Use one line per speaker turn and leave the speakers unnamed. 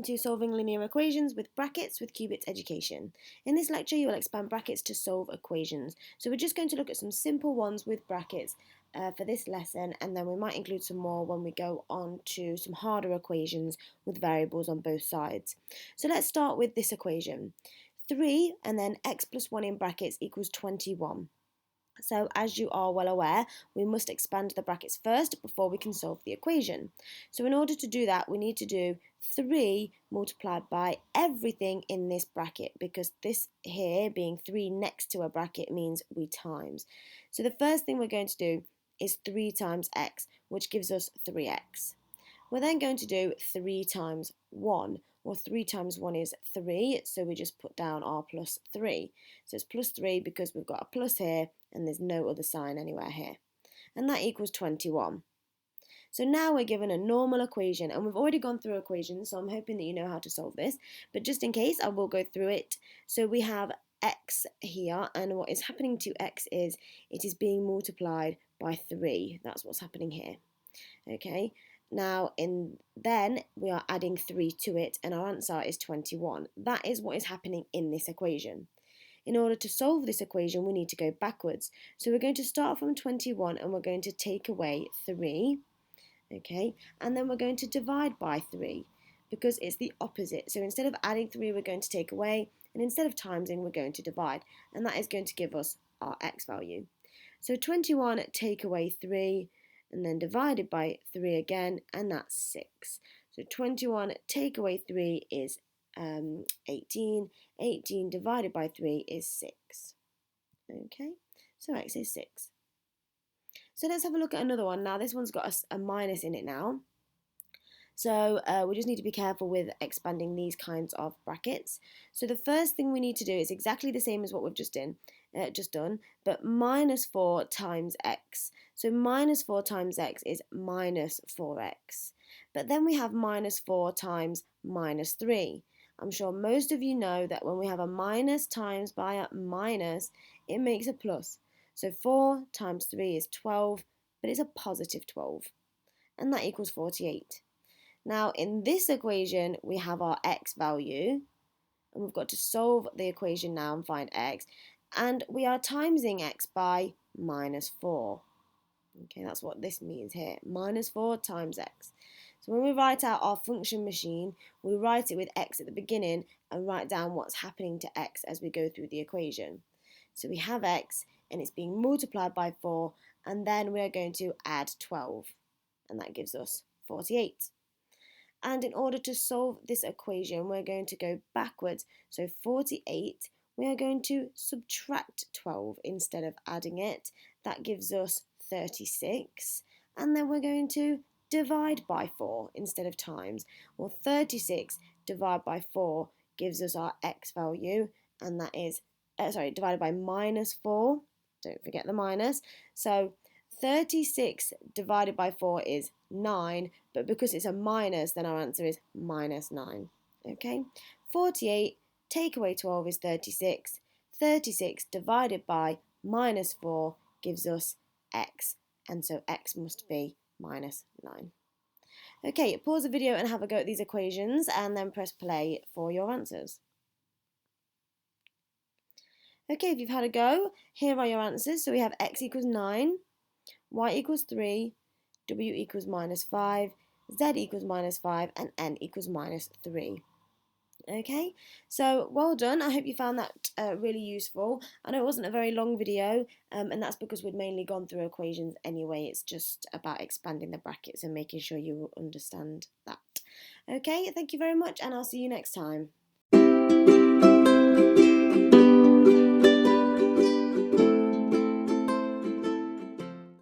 welcome to Solving Linear Equations with Brackets with Qubits Education. In this lecture you will expand brackets to solve equations. So we're just going to look at some simple ones with brackets for this lesson, and then we might include some more when we go on to some harder equations with variables on both sides. So let's start with this equation. 3 and then x plus 1 in brackets equals 21. So as you are well aware, we must expand the brackets first before we can solve the equation. So in order to do that, we need to do 3 multiplied by everything in this bracket, because this here being 3 next to a bracket means we times. So the first thing we're going to do is 3 times x, which gives us 3x. We're then going to do 3 times 1. Well, 3 times 1 is 3, so we just put down our plus 3. So it's plus 3 because we've got a plus here and there's no other sign anywhere here. And that equals 21. So now we're given a normal equation, and we've already gone through equations, so I'm hoping that you know how to solve this. But just in case, I will go through it. So we have x here, and what is happening to x is it is being multiplied by 3. That's what's happening here. Okay. Now, then we are adding 3 to it, and our answer is 21. That is what is happening in this equation. In order to solve this equation, we need to go backwards. So we're going to start from 21, and we're going to take away 3, okay? And then we're going to divide by 3, because it's the opposite. So instead of adding 3, we're going to take away, and instead of timesing, we're going to divide. And that is going to give us our x value. So 21 take away 3, and then divided by 3 again, and that's 6. So 21 take away 3 is 18. 18 divided by 3 is 6. Okay, so x is 6. So let's have a look at another one. Now this one's got a minus in it now. So we just need to be careful with expanding these kinds of brackets. So the first thing we need to do is exactly the same as what we've just done, but minus 4 times x. So minus 4 times x is minus 4x. But then we have minus 4 times minus 3. I'm sure most of you know that when we have a minus times by a minus, it makes a plus. So 4 times 3 is 12, but it's a positive 12. And that equals 48. Now, in this equation, we have our x value, and we've got to solve the equation now and find x, and we are timesing x by minus 4. Okay, that's what this means here, minus 4 times x. So when we write out our function machine, we write it with x at the beginning and write down what's happening to x as we go through the equation. So we have x, and it's being multiplied by 4, and then we're going to add 12, and that gives us 48. And in order to solve this equation, we're going to go backwards. So 48, we are going to subtract 12 instead of adding it. That gives us 36. And then we're going to divide by 4 instead of times. Well, 36 divided by 4 gives us our x value, and that is, divided by minus 4. Don't forget the minus. So 36 divided by 4 is 9, but because it's a minus, then our answer is minus 9. Okay, 48 take away 12 is 36. 36 divided by minus 4 gives us x, and so x must be minus 9. Okay, pause the video and have a go at these equations, and then press play for your answers. Okay, if you've had a go, here are your answers. So we have x equals 9, y equals 3, w equals minus 5, z equals minus 5, and n equals minus 3. Okay, so well done. I hope you found that really useful. I know it wasn't a very long video, and that's because we'd mainly gone through equations anyway. It's just about expanding the brackets and making sure you understand that. Okay, thank you very much, and I'll see you next time.